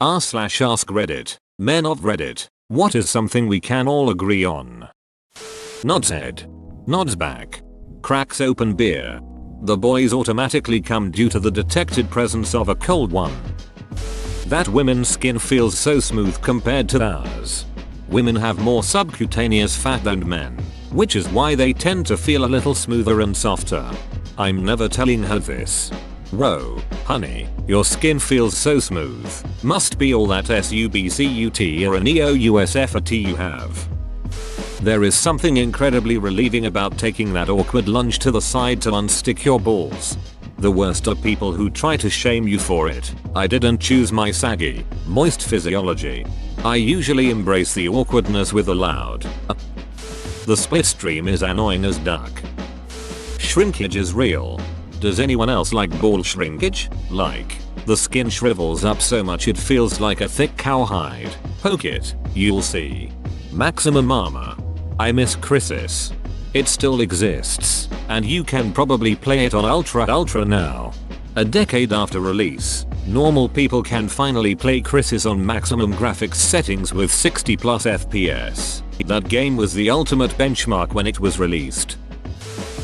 r/ask Reddit. Men of Reddit. What is something we can all agree on? Nods head. Nods back. Cracks open beer. The boys automatically come due to the detected presence of a cold one. That women's skin feels so smooth compared to ours. Women have more subcutaneous fat than men, which is why they tend to feel a little smoother and softer. I'm never telling her this. Whoa, honey, your skin feels so smooth. Must be all that SUBCUT or an EOUSFAT you have. There is something incredibly relieving about taking that awkward lunge to the side to unstick your balls. The worst are people who try to shame you for it. I didn't choose my saggy, moist physiology. I usually embrace the awkwardness with a loud. The split stream is annoying as duck. Shrinkage is real. Does anyone else like ball shrinkage? Like, the skin shrivels up so much it feels like a thick cowhide. Poke it, you'll see. Maximum armor. I miss Crysis. It still exists, and you can probably play it on Ultra now. A decade after release, normal people can finally play Crysis on maximum graphics settings with 60+ FPS. That game was the ultimate benchmark when it was released.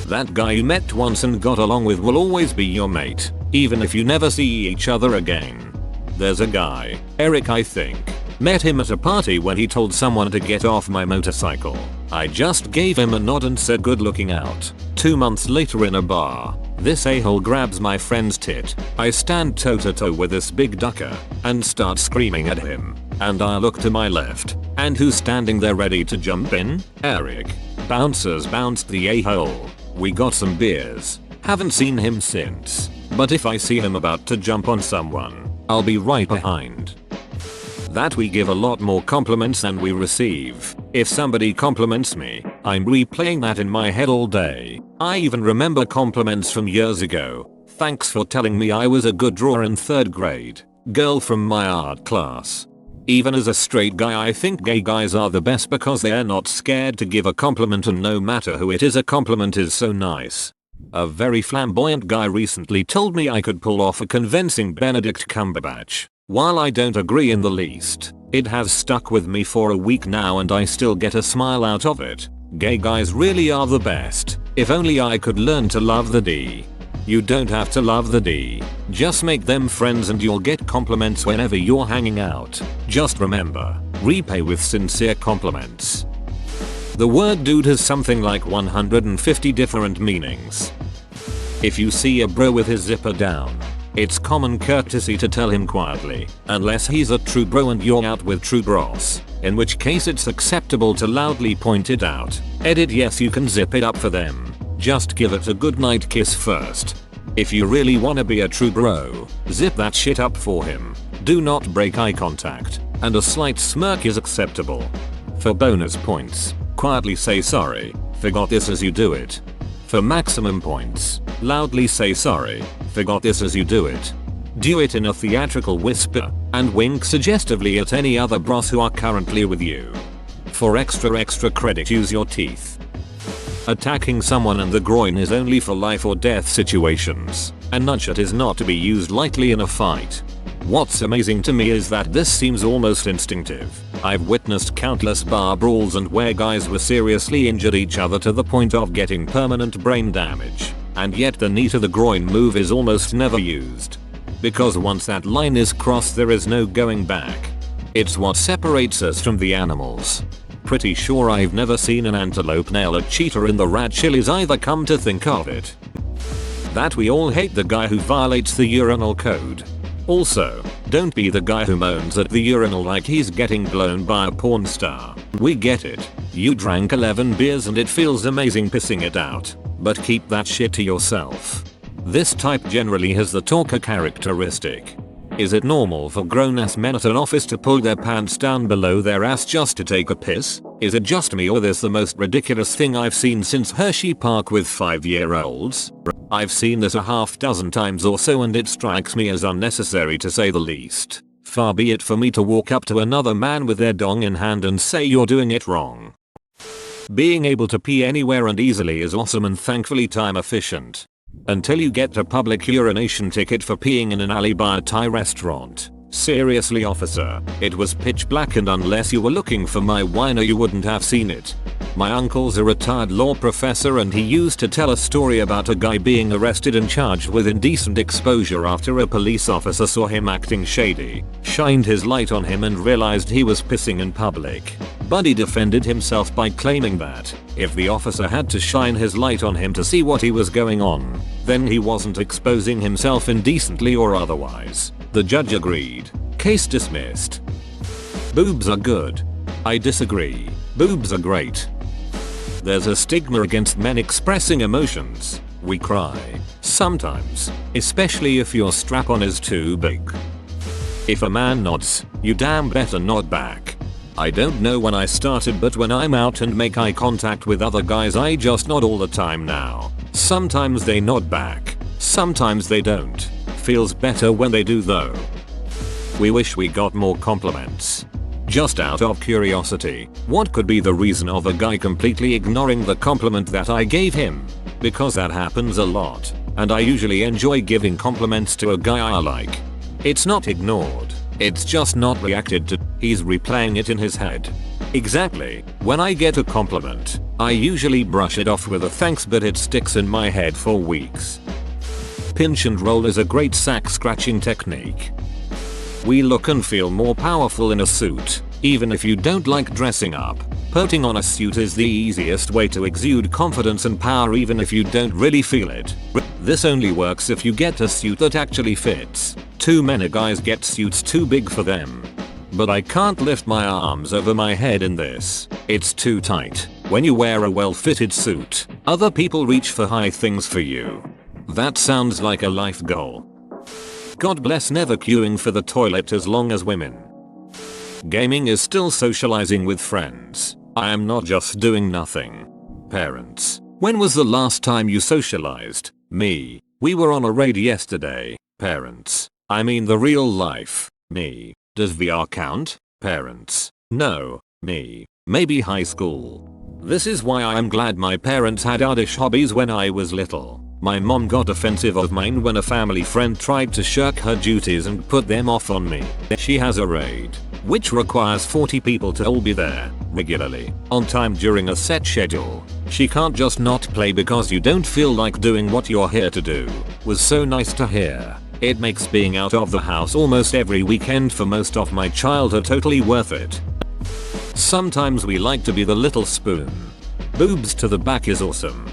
That guy you met once and got along with will always be your mate, even if you never see each other again. There's a guy, Eric I think. Met him at a party when he told someone to get off my motorcycle. I just gave him a nod and said good looking out. 2 months later in a bar, this a-hole grabs my friend's tit. I stand toe to toe with this big ducker and start screaming at him. And I look to my left, and who's standing there ready to jump in? Eric. Bouncers bounced the a-hole. We got some beers. Haven't seen him since. But if I see him about to jump on someone, I'll be right behind. That we give a lot more compliments than we receive. If somebody compliments me, I'm replaying that in my head all day. I even remember compliments from years ago. Thanks for telling me I was a good drawer in 3rd grade. Girl from my art class. Even as a straight guy I think gay guys are the best because they're not scared to give a compliment, and no matter who it is, a compliment is so nice. A very flamboyant guy recently told me I could pull off a convincing Benedict Cumberbatch. While I don't agree in the least, it has stuck with me for a week now and I still get a smile out of it. Gay guys really are the best. If only I could learn to love the D. You don't have to love the D. Just make them friends and you'll get compliments whenever you're hanging out. Just remember, repay with sincere compliments. The word dude has something like 150 different meanings. If you see a bro with his zipper down, it's common courtesy to tell him quietly, unless he's a true bro and you're out with true bros, in which case it's acceptable to loudly point it out. Edit yes, you can zip it up for them. Just give it a goodnight kiss first. If you really wanna be a true bro, zip that shit up for him. Do not break eye contact, and a slight smirk is acceptable. For bonus points, quietly say sorry, forgot this as you do it. For maximum points, loudly say sorry, forgot this as you do it. Do it in a theatrical whisper, and wink suggestively at any other bros who are currently with you. For extra credit, use your teeth. Attacking someone in the groin is only for life or death situations, and nunchuck is not to be used lightly in a fight. What's amazing to me is that this seems almost instinctive. I've witnessed countless bar brawls and where guys were seriously injured each other to the point of getting permanent brain damage, and yet the knee to the groin move is almost never used. Because once that line is crossed there is no going back. It's what separates us from the animals. Pretty sure I've never seen an antelope nail a cheetah in the rat chilies either, come to think of it. That we all hate the guy who violates the urinal code. Also, don't be the guy who moans at the urinal like he's getting blown by a porn star. We get it. You drank 11 beers and it feels amazing pissing it out. But keep that shit to yourself. This type generally has the talker characteristic. Is it normal for grown-ass men at an office to pull their pants down below their ass just to take a piss? Is it just me or this the most ridiculous thing I've seen since Hershey Park with 5-year-olds? I've seen this a half dozen times or so and it strikes me as unnecessary to say the least. Far be it for me to walk up to another man with their dong in hand and say you're doing it wrong. Being able to pee anywhere and easily is awesome and thankfully time efficient. Until you get a public urination ticket for peeing in an alley by a Thai restaurant. Seriously officer, it was pitch black and unless you were looking for my wiener you wouldn't have seen it. My uncle's a retired law professor and he used to tell a story about a guy being arrested and charged with indecent exposure after a police officer saw him acting shady, shined his light on him and realized he was pissing in public. Buddy defended himself by claiming that if the officer had to shine his light on him to see what he was going on, then he wasn't exposing himself indecently or otherwise. The judge agreed. Case dismissed. Boobs are good. I disagree. Boobs are great. There's a stigma against men expressing emotions. We cry. Sometimes. Especially if your strap-on is too big. If a man nods, you damn better nod back. I don't know when I started but when I'm out and make eye contact with other guys I just nod all the time now. Sometimes they nod back. Sometimes they don't. Feels better when they do though. We wish we got more compliments. Just out of curiosity, what could be the reason of a guy completely ignoring the compliment that I gave him? Because that happens a lot, and I usually enjoy giving compliments to a guy I like. It's not ignored, it's just not reacted to, he's replaying it in his head. Exactly, when I get a compliment, I usually brush it off with a thanks but it sticks in my head for weeks. Pinch and roll is a great sack scratching technique. We look and feel more powerful in a suit, even if you don't like dressing up. Putting on a suit is the easiest way to exude confidence and power even if you don't really feel it. This only works if you get a suit that actually fits. Too many guys get suits too big for them. But I can't lift my arms over my head in this. It's too tight. When you wear a well-fitted suit, other people reach for high things for you. That sounds like a life goal. God bless never queuing for the toilet as long as women. Gaming is still socializing with friends. I am not just doing nothing. Parents, when was the last time you socialized? Me. We were on a raid yesterday. Parents, I mean the real life. Me. Does VR count? Parents, no. Me. Maybe high school. This is why I am glad my parents had oddish hobbies when I was little. My mom got offensive of mine when a family friend tried to shirk her duties and put them off on me. She has a raid, which requires 40 people to all be there, regularly, on time during a set schedule. She can't just not play because you don't feel like doing what you're here to do. Was so nice to hear. It makes being out of the house almost every weekend for most of my childhood totally worth it. Sometimes we like to be the little spoon. Boobs to the back is awesome.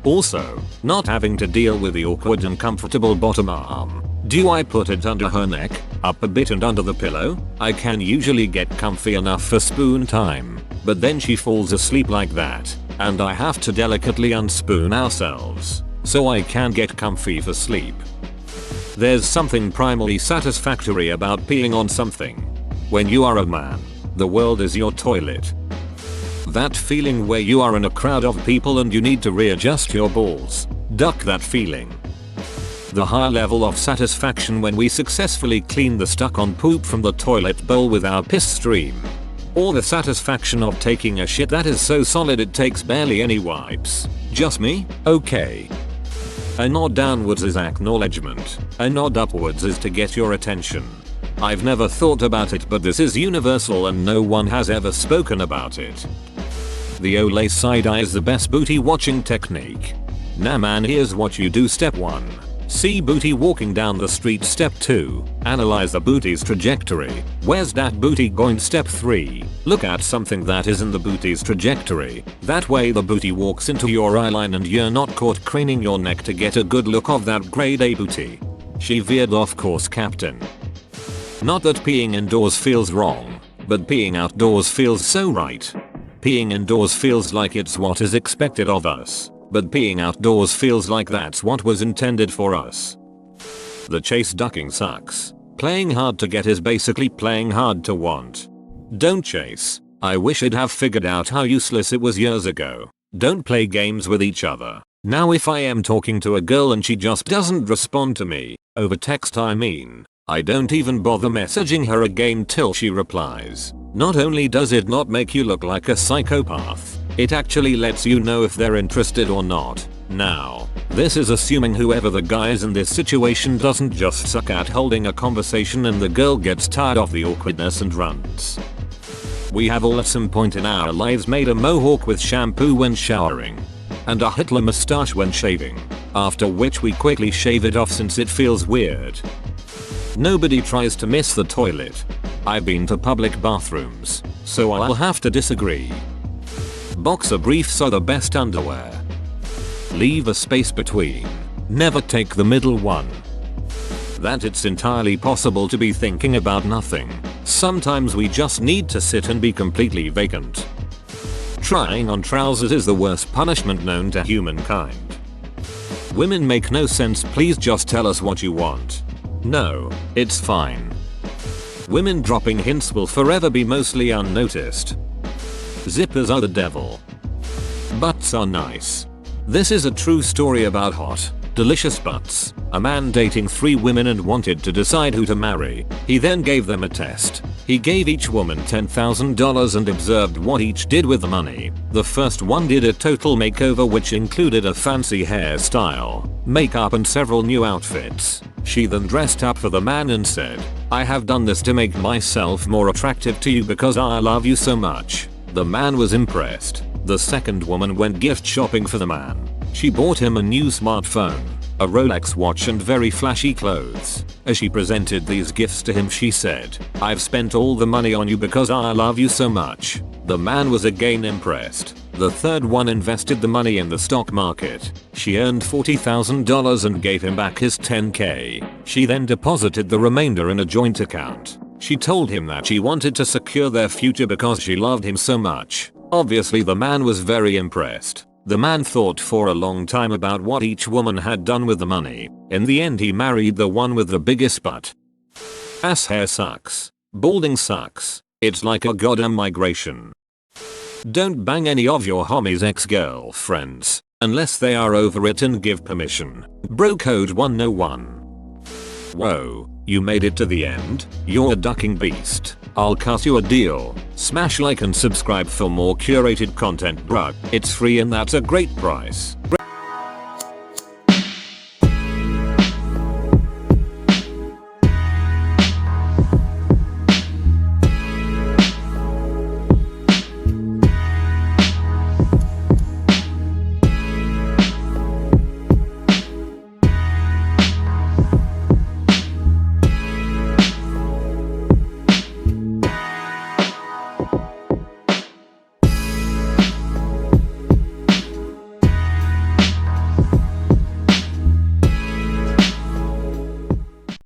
Also, not having to deal with the awkward and comfortable bottom arm. Do I put it under her neck, up a bit and under the pillow? I can usually get comfy enough for spoon time, but then she falls asleep like that, and I have to delicately unspoon ourselves, so I can get comfy for sleep. There's something primally satisfactory about peeing on something. When you are a man, the world is your toilet. That feeling where you are in a crowd of people and you need to readjust your balls. Duck that feeling. The high level of satisfaction when we successfully clean the stuck-on poop from the toilet bowl with our piss stream. Or the satisfaction of taking a shit that is so solid it takes barely any wipes. Just me? Okay. A nod downwards is acknowledgement. A nod upwards is to get your attention. I've never thought about it but this is universal and no one has ever spoken about it. The Olay side eye is the best booty watching technique. Nah man, here's what you do. Step 1. See booty walking down the street. Step 2. Analyze the booty's trajectory. Where's that booty going? Step 3. Look at something that is in the booty's trajectory. That way the booty walks into your eye line and you're not caught craning your neck to get a good look of that grade A booty. She veered off course, Captain. Not that peeing indoors feels wrong, but peeing outdoors feels so right. Peeing indoors feels like it's what is expected of us, but peeing outdoors feels like that's what was intended for us. The chase ducking sucks. Playing hard to get is basically playing hard to want. Don't chase. I wish I'd have figured out how useless it was years ago. Don't play games with each other. Now if I am talking to a girl and she just doesn't respond to me, over text I mean, I don't even bother messaging her again till she replies. Not only does it not make you look like a psychopath, it actually lets you know if they're interested or not. Now, This is assuming whoever the guy is in this situation doesn't just suck at holding a conversation and the girl gets tired of the awkwardness and runs. We have all at some point in our lives made a mohawk with shampoo when showering and a Hitler mustache when shaving, after which we quickly shave it off since it feels weird. Nobody tries to miss the toilet. I've been to public bathrooms, so I'll have to disagree. Boxer briefs are the best underwear. Leave a space between. Never take the middle one. That it's entirely possible to be thinking about nothing. Sometimes we just need to sit and be completely vacant. Trying on trousers is the worst punishment known to humankind. Women make no sense, please just tell us what you want. No, it's fine. Women dropping hints will forever be mostly unnoticed. Zippers are the devil. Butts are nice. This is a true story about hot, delicious butts. A man dating 3 women and wanted to decide who to marry. He then gave them a test. He gave each woman $10,000 and observed what each did with the money. The first one did a total makeover which included a fancy hairstyle, makeup and several new outfits. She then dressed up for the man and said, "I have done this to make myself more attractive to you because I love you so much." The man was impressed. The second woman went gift shopping for the man. She bought him a new smartphone, a Rolex watch and very flashy clothes. As she presented these gifts to him, she said, "I've spent all the money on you because I love you so much." The man was again impressed. The third one invested the money in the stock market. She earned $40,000 and gave him back his $10K. She then deposited the remainder in a joint account. She told him that she wanted to secure their future because she loved him so much. Obviously the man was very impressed. The man thought for a long time about what each woman had done with the money. In the end he married the one with the biggest butt. Ass hair sucks. Balding sucks. It's like a goddamn migration. Don't bang any of your homies' ex-girlfriends unless they are over it and give permission. Bro code 101. Whoa, you made it to the end? You're a ducking beast. I'll cut you a deal. Smash like and subscribe for more curated content, bruh. It's free and that's a great price.